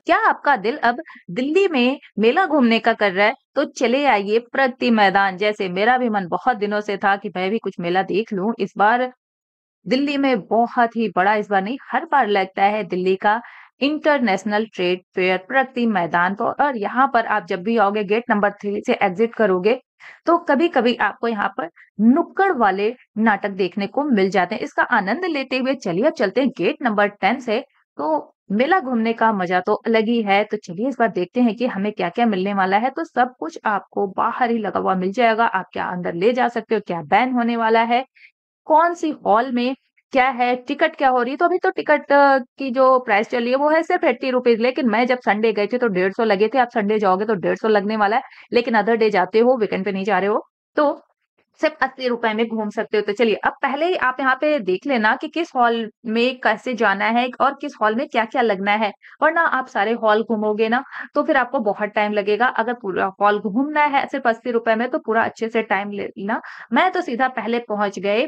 क्या आपका दिल अब दिल्ली में मेला घूमने का कर रहा है? तो चले आइए प्रगति मैदान। जैसे मेरा भी मन बहुत दिनों से था कि मैं भी कुछ मेला देख लूं। इस बार दिल्ली में बहुत ही बड़ा, इस बार नहीं हर बार लगता है दिल्ली का international trade fair Pragati Maidan पर। और यहाँ पर आप जब भी आओगे गेट नंबर 3 से एग्जिट करोगे तो कभी कभी आपको यहाँ पर नुक्कड़ वाले नाटक देखने को मिल जाते हैं। इसका आनंद लेते हुए चलिए अब चलते हैं गेट नंबर 10 से। तो मेला घूमने का मजा तो अलग ही है। तो चलिए इस बार देखते हैं कि हमें क्या क्या मिलने वाला है। तो सब कुछ आपको बाहर ही लगा हुआ मिल जाएगा। आप क्या अंदर ले जा सकते हो, क्या बैन होने वाला है, कौन सी हॉल में क्या है, टिकट क्या हो रही है। तो अभी तो टिकट की जो प्राइस चल रही है वो है सिर्फ 80 रुपीज। लेकिन मैं जब संडे गए थे तो 150 लगे थे। आप संडे जाओगे तो 150 लगने वाला है। लेकिन अदर डे जाते हो, वीकेंड पे नहीं जा रहे हो, तो सिर्फ 80 रुपए में घूम सकते हो। तो चलिए अब पहले ही आप यहाँ पे देख लेना कि किस हॉल में कैसे जाना है और किस हॉल में क्या क्या लगना है। वरना आप सारे हॉल घूमोगे ना तो फिर आपको बहुत टाइम लगेगा। अगर पूरा हॉल घूमना है सिर्फ 80 रुपए में तो पूरा अच्छे से टाइम लेना। मैं तो सीधा पहले पहुंच गए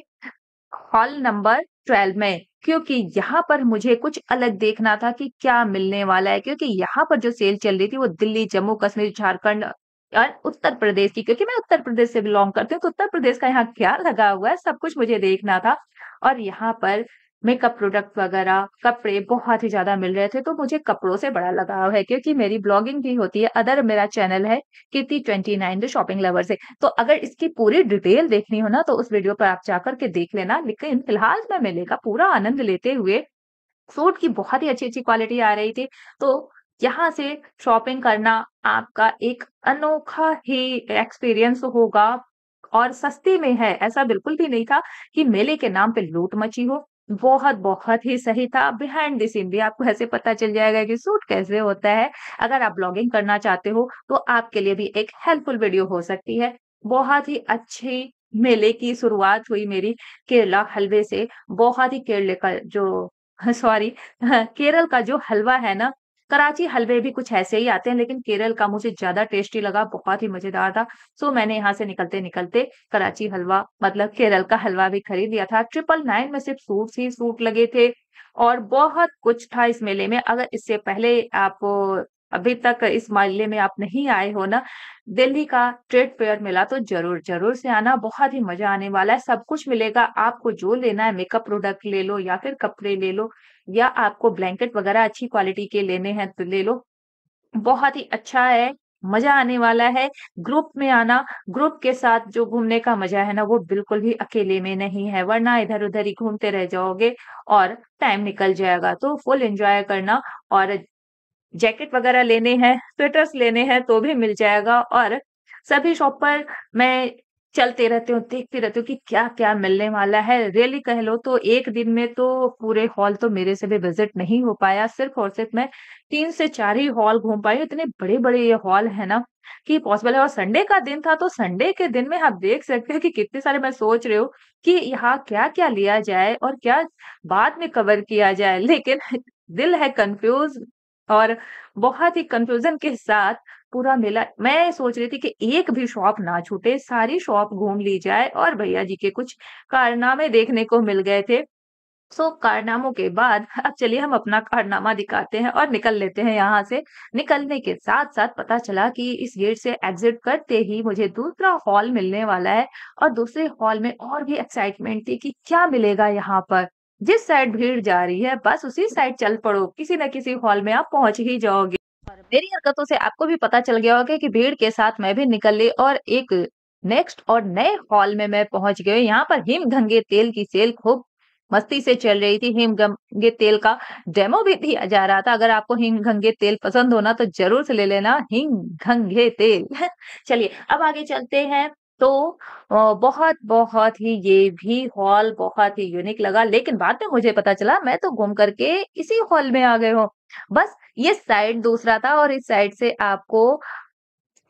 हॉल नंबर 12 में, क्योंकि यहाँ पर मुझे कुछ अलग देखना था कि क्या मिलने वाला है। क्योंकि यहाँ पर जो सेल चल रही थी वो दिल्ली, जम्मू कश्मीर, झारखंड और उत्तर प्रदेश की, क्योंकि मैं उत्तर प्रदेश से बिलोंग करती हूँ तो उत्तर प्रदेश का यहाँ क्या लगा हुआ है सब कुछ मुझे देखना था। और यहाँ पर मेकअप प्रोडक्ट वगैरह कपड़े बहुत ही ज्यादा मिल रहे थे। तो मुझे कपड़ों से बड़ा लगाव है क्योंकि मेरी ब्लॉगिंग भी होती है। अदर मेरा चैनल है कीर्ति 29 द शॉपिंग लवर से। तो अगर इसकी पूरी डिटेल देखनी हो ना तो उस वीडियो पर आप जाकर के देख लेना। लेकिन फिलहाल मैं मेले का पूरा आनंद लेते हुए, सूट की बहुत ही अच्छी-अच्छी क्वालिटी आ रही थी। तो यहाँ से शॉपिंग करना आपका एक अनोखा ही एक्सपीरियंस होगा। और सस्ती में है, ऐसा बिल्कुल भी नहीं था कि मेले के नाम पे लूट मची हो। बहुत-बहुत ही सही था। बिहाइंड द सीन भी आपको ऐसे पता चल जाएगा कि सूट कैसे होता है। अगर आप ब्लॉगिंग करना चाहते हो तो आपके लिए भी एक हेल्पफुल वीडियो हो सकती है। बहुत ही अच्छी मेले की शुरुआत हुई मेरी केरला हलवे से। बहुत ही केरले का जो सॉरी केरल का जो हलवा है ना, कराची हलवे भी कुछ ऐसे ही आते हैं लेकिन केरल का मुझे ज़्यादा टेस्टी लगा, बहुत ही मज़ेदार था। सो मैंने यहाँ से निकलते-निकलते कराची हलवा मतलब केरल का हलवा भी खरीद लिया था। 999 में सिर्फ सूट्स ही सूट लगे थे और बहुत कुछ था इस मेले में। अगर इससे पहले आप अभी तक इस मेले में आप नहीं आए हो ना, दिल्ली का ट्रेड फेयर मेला, तो ज़रूर से आना। बहुत ही मज़ा आने वाला है। सब कुछ मिलेगा, आपको जो लेना है मेकअप प्रोडक्ट ले लो या फिर कपड़े ले लो या आपको ब्लैंकेट वगैरह अच्छी क्वालिटी के लेने हैं तो ले लो। बहुत ही अच्छा है, मज़ा आने वाला है। ग्रुप में आना, ग्रुप के साथ जो घूमने का मज़ा है ना वो बिल्कुल भी अकेले में नहीं है, वरना इधर-उधर ही घूमते रह जाओगे और टाइम निकल जाएगा। तो फुल एन्जॉय करना। और जैकेट वगैरह लेने हैं, स्वेटर्स लेने हैं तो भी मिल जाएगा। और सभी शॉप पर मैं चलते रहती हूँ, देखती रहती हूँ कि क्या-क्या मिलने वाला है। रियली कह लो तो एक दिन में तो पूरे हॉल तो मेरे से भी विज़िट नहीं हो पाया। सिर्फ़ और सिर्फ़ मैं 3 से 4 ही हॉल घूम पाई हूँ। इतने बड़े-बड़े ये हॉल है ना कि पॉसिबल है। और संडे का दिन था तो संडे के दिन में आप देख सकते हो कि कितने सारे, मैं सोच रही हूँ कि यहाँ क्या-क्या लिया जाए और क्या बाद में कवर किया जाए। लेकिन दिल है कन्फ्यूज़ और बहुत ही कन्फ्यूज़न के साथ पूरा मेला मैं सोच रही थी कि एक भी शॉप ना छूटे, सारी शॉप घूम ली जाए। और भैया जी के कुछ कारनामे देखने को मिल गए थे। सो कारनामों के बाद अब चलिए हम अपना कारनामा दिखाते हैं और निकल लेते हैं यहाँ से। निकलने के साथ-साथ पता चला कि इस गेट से एग्ज़िट करते ही मुझे दूसरा हॉल मिलने वाला है। और दूसरे हॉल में और भी एक्साइटमेंट थी कि क्या मिलेगा यहाँ पर। जिस साइड भीड़ जा रही है बस उसी साइड चल पड़ो, किसी न किसी हॉल में आप पहुँच ही जाओगे। और मेरी हरकतों से आपको भी पता चल गया होगा कि भीड़ के साथ मैं भी निकल ली और एक नेक्स्ट और नए हॉल में मैं पहुँच गई। यहाँ पर हिमगंगे तेल की सेल खूब मस्ती से चल रही थी। हिमगंगे तेल का डेमो भी दिया जा रहा था। अगर आपको हिमगंगे तेल पसंद हो ना तो ज़रूर से ले लेना हिमगंगे तेल। चलिए अब आगे चलते हैं। तो बहुत ही ये भी हॉल बहुत ही यूनिक लगा। लेकिन बाद में मुझे पता चला मैं तो घूम करके इसी हॉल में आ गई हूँ। बस ये साइड दूसरा था और इस साइड से आपको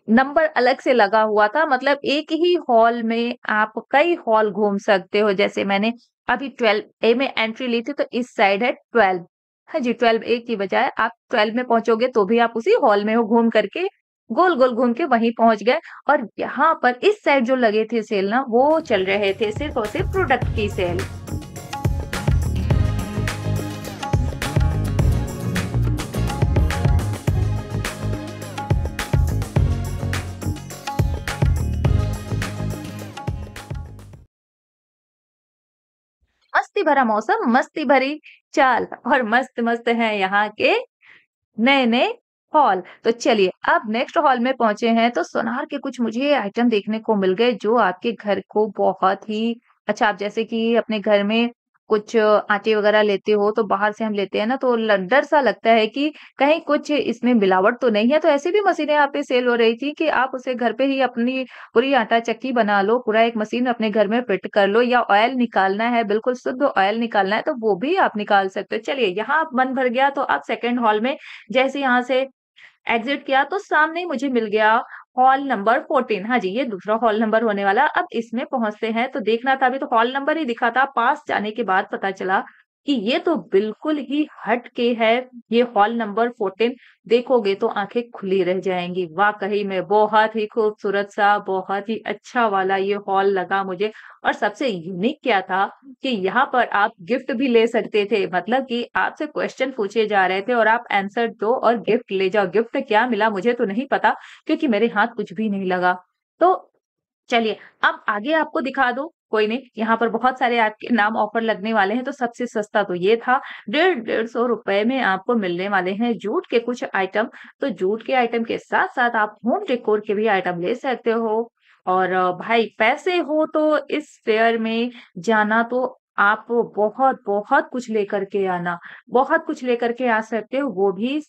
नंबर अलग से लगा हुआ था। मतलब एक ही हॉल में आप कई हॉल घूम सकते हो। जैसे मैंने अभी 12 ए में एंट्री ली थी तो इस साइड है 12। हाँ जी, 12 ए की बजाय आप 12 में पहुंचोगे तो भी आप उसी हॉल में हो, घूम करके गोल-गोल घूम के वहीं पहुंच गए। और यहाँ पर इस साइड जो लगे थे सेल ना वो चल रहे थे सिर्फ और सिर्फ प्रोडक्ट की सेल। मस्ती भरा मौसम, मस्ती भरी चाल और मस्त-मस्त हैं यहाँ के नए-नए हॉल। तो चलिए अब नेक्स्ट हॉल में पहुँचे हैं तो सोनार के कुछ मुझे आइटम देखने को मिल गए जो आपके घर को बहुत ही अच्छा आप जैसे कि अपने घर में कुछ आटे वग़ैरह लेते हो तो बाहर से हम लेते हैं ना तो ल डर सा लगता है कि कहीं कुछ इसमें मिलावट तो नहीं है। तो ऐसी भी मशीनें यहाँ पे सेल हो रही थी कि आप उसे घर पे ही अपनी पूरी आटा चक्की बना लो, पूरा एक मशीन अपने घर में फिट कर लो या ऑयल निकालना है, बिल्कुल शुद्ध ऑयल निकालना है तो वो भी आप निकाल सकते हो। चलिए यहाँ मन भर गया तो अब सेकंड हॉल में जैसे यहाँ से एग्ज़िट किया तो सामने ही मुझे मिल गया हॉल नंबर 14 हाँ जी, ये दूसरा हॉल नंबर होने वाला। अब इसमें पहुँचते हैं तो देखना था अभी तो हॉल नंबर ही दिखा था, पास जाने के बाद पता चला कि ये तो बिल्कुल ही हट के है, ये हॉल नंबर 14 देखोगे तो आँखें खुली रह जाएँगी। वाक़ई में बहुत ही खूबसूरत सा, बहुत ही अच्छा वाला ये हॉल लगा मुझे और सबसे यूनिक क्या था कि यहाँ पर आप गिफ्ट भी ले सकते थे। मतलब कि आपसे क्वेश्चन पूछे जा रहे थे और आप आंसर दो और गिफ्ट ले जाओ। गिफ्ट क्या मिला मुझे तो नहीं पता क्योंकि मेरे हाथ कुछ भी नहीं लगा। तो चलिए, अब आगे आपको दिखा दूँ, कोई नहीं, यहाँ पर बहुत सारे आपके नाम ऑफर लगने वाले हैं, तो सबसे सस्ता तो ये था, डेढ़ सौ रुपए में आपको मिलने वाले हैं जूट के कुछ आइटम। तो जूट के आइटम के साथ-साथ आप होम डेकोर के भी आइटम ले सकते हो और भाई पैसे हो तो इस फेयर में जाना तो आप बहुत-बहुत कुछ लेकर के आना, बहुत कुछ लेकर के आ सकते हो, वो भी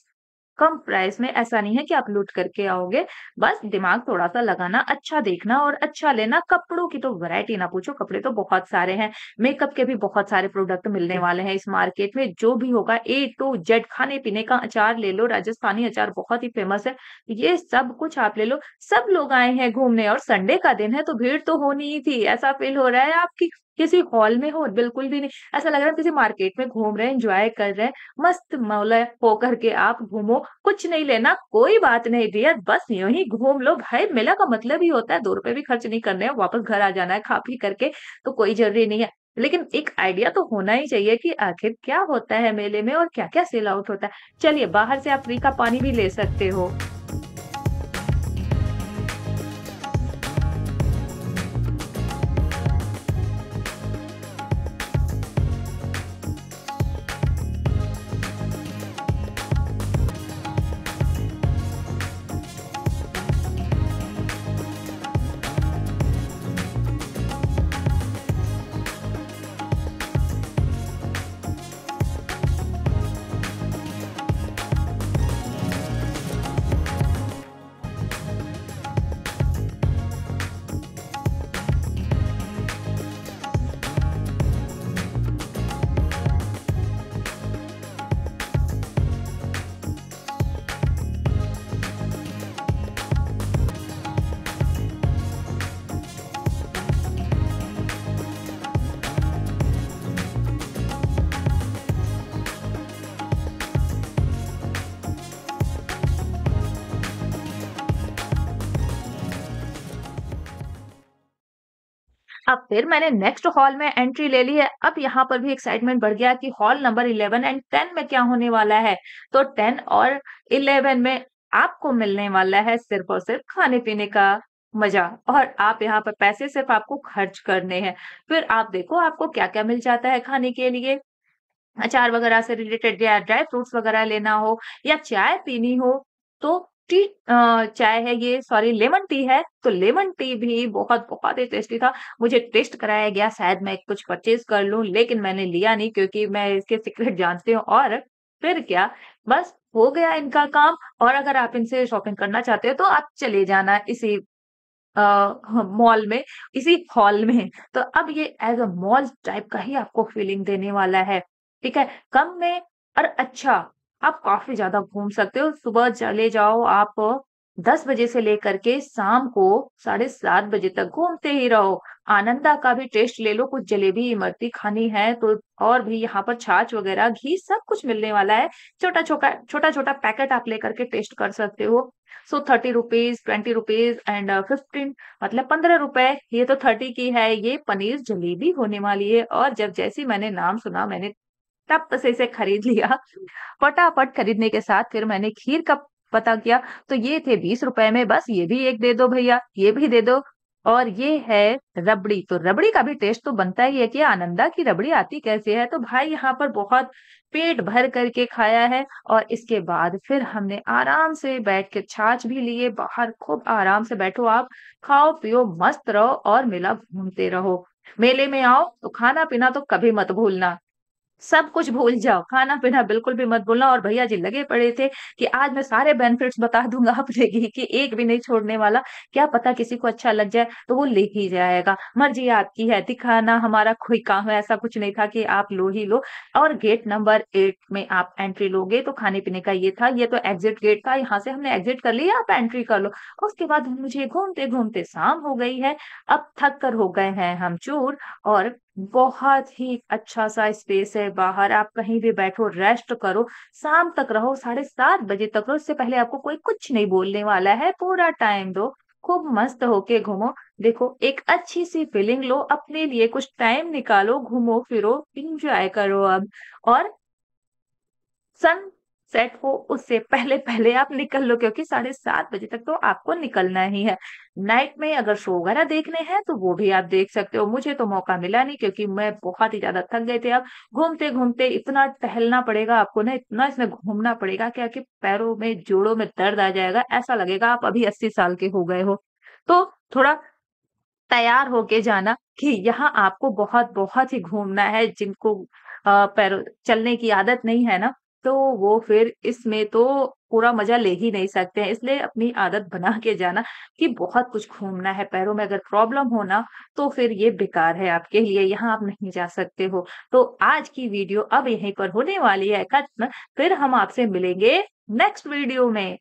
कम प्राइस में ऐसा नहीं है कि आप लूट करके आओगे, बस दिमाग थोड़ा-सा लगाना, अच्छा देखना और अच्छा लेना। कपड़ों की तो वैरायटी ना पूछो, कपड़े तो बहुत सारे हैं। मेकअप के भी बहुत सारे प्रोडक्ट मिलने वाले हैं इस मार्केट में, जो भी होगा ए टू जेड खाने-पीने का अचार ले लो, राजस्थानी अचार बहुत ही फेमस है। ये सब कुछ आप ले लो। सब लोग आए हैं घूमने और संडे का दिन है तो भीड़ तो होनी ही थी। ऐसा फ़ील हो रहा है आप कि किसी हॉल में हो, बिल्कुल भी नहीं। ऐसा लग रहा है किसी मार्केट में घूम रहे हैं, एन्जॉय कर रहे हैं। मस्त मौला होकर के आप घूमो, कुछ नहीं लेना, कोई बात नहीं डियर, बस यूँ ही घूम लो। भाई मेला का मतलब ही होता है ₹2 भी खर्च नहीं करने हैं, वापस घर आ जाना है खा-पी करके, तो कोई ज़रूरी नहीं है। लेकिन एक आइडिया तो होना ही चाहिए कि आखिर क्या होता है मेले में और क्या-क्या सेल आउट होता है। चलिए बाहर से आप फ्री का पानी भी ले सकते हो। अब फिर मैंने नेक्स्ट हॉल में एंट्री ले ली है। अब यहाँ पर भी एक्साइटमेंट बढ़ गया कि हॉल नंबर 11 एंड 10 में क्या होने वाला है। तो 10 और 11 में आपको मिलने वाला है सिर्फ़ और सिर्फ़ खाने-पीने का मज़ा और आप यहाँ पर पैसे सिर्फ़ आपको खर्च करने हैं। फिर आप देखो आपको क्या-क्या मिल जाता है खाने के लिए। अचार वगैरह से रिलेटेड या ड्राई फ्रूट्स वगैरह लेना हो या चाय पीनी हो तो चाय है ये सॉरी लेमन टी है, तो लेमन टी भी बहुत ही टेस्टी था। मुझे टेस्ट कराया गया शायद मैं कुछ परचेज़ कर लूँ लेकिन मैंने लिया नहीं क्योंकि मैं इसके सीक्रेट जानती हूँ और फिर क्या बस हो गया इनका काम और अगर आप इनसे शॉपिंग करना चाहते हो तो आप चले जाना इसी मॉल में, इसी हॉल में। तो अब ये एज़ अ मॉल टाइप का ही आपको फीलिंग देने वाला है, ठीक है? कम में और अच्छा, आप काफ़ी ज़्यादा घूम सकते हो। सुबह चले जाओ आप 10 बजे से लेकर के शाम को साढ़े 7 बजे तक घूमते ही रहो। आनंदा का भी टेस्ट ले लो, कुछ जलेबी, इमरती खानी है तो और भी यहाँ पर छाछ वगैरह, घी सब कुछ मिलने वाला है। छोटा-छोटा पैकेट आप लेकर के टेस्ट कर सकते हो। सो ₹30 ₹20 एंड 15 मतलब ₹15 ये तो 30 की है, ये पनीर जलेबी होने वाली है और जब जैसे ही मैंने नाम सुना मैंने तब से इसे खरीद लिया। फटाफट खरीदने के साथ फिर मैंने खीर का पता किया, तो ये थे ₹20 में बस ये भी 1 दे दो भैया, ये भी दे दो। और ये है रबड़ी। तो रबड़ी का भी टेस्ट तो बनता ही है कि आनंदा की रबड़ी आती कैसे है? तो भाई यहाँ पर बहुत पेट भर करके खाया है और इसके बाद फिर हमने आराम से बैठ के छाछ भी लिए, बाहर खूब आराम से बैठो आप, खाओ, पियो, मस्त रहो और मेला घूमते रहो। मेले में आओ तो खाना-पीना तो कभी मत भूलना। सब कुछ भूल जाओ, खाना-पीना बिल्कुल भी मत भूलना। और भैया जी लगे पड़े थे कि आज मैं सारे बेनिफिट्स बता दूँगा अपने घी के, एक भी नहीं छोड़ने वाला। क्या पता किसी को अच्छा लग जाए तो वो ले ही जाएगा। मर्ज़ी आपकी है, दिखाना हमारा कोई काम है, ऐसा कुछ नहीं था कि आप लो ही लो। और गेट नंबर 8 में आप एंट्री लोगे तो खाने-पीने का ये था, ये तो एग्ज़िट गेट था, यहाँ से हमने एग्ज़िट कर लिया, आप एंट्री कर लो। उसके बाद मुझे घूमते-घूमते शाम हो गई है, अब थक कर हो गए हैं हम चूर और बहुत ही अच्छा-सा स्पेस है बाहर, आप कहीं भी बैठो, रेस्ट करो, शाम तक रहो, 7:30 बजे तक रहो, इससे पहले आपको कोई कुछ नहीं बोलने वाला है, पूरा टाइम दो, खूब मस्त होके घूमो। देखो, एक अच्छी-सी फीलिंग लो, अपने लिए कुछ टाइम निकालो, घूमो-फिरो, एन्जॉय करो अब। और सनसेट हो उससे पहले-पहले आप निकल लो क्योंकि 7:30 बजे तक तो आपको निकलना ही है। नाइट में अगर शो वगैरह देखने हैं तो वो भी आप देख सकते हो। मुझे तो मौका मिला नहीं क्योंकि मैं बहुत ही ज़्यादा थक गए थे अब। घूमते-घूमते इतना टहलना पड़ेगा आपको ना, इतना इसमें घूमना पड़ेगा क्या कि पैरों में, जोड़ों में दर्द आ जाएगा, ऐसा लगेगा आप अभी 80 साल के हो गए हो। तो थोड़ा तैयार होके जाना कि यहाँ आपको बहुत-बहुत ही घूमना है, जिनको पैरों चलने की आदत नहीं है ना, तो वो फिर इसमें तो पूरा मज़ा ले ही नहीं सकते हैं। इसलिए अपनी आदत बना के जाना कि बहुत कुछ घूमना है, पैरों में अगर प्रॉब्लम हो ना, तो फिर ये बेकार है आपके लिए, यहाँ आप नहीं जा सकते हो। तो आज की वीडियो अब यहीं पर होने वाली है खत्म, फिर हम आपसे मिलेंगे नेक्स्ट वीडियो में।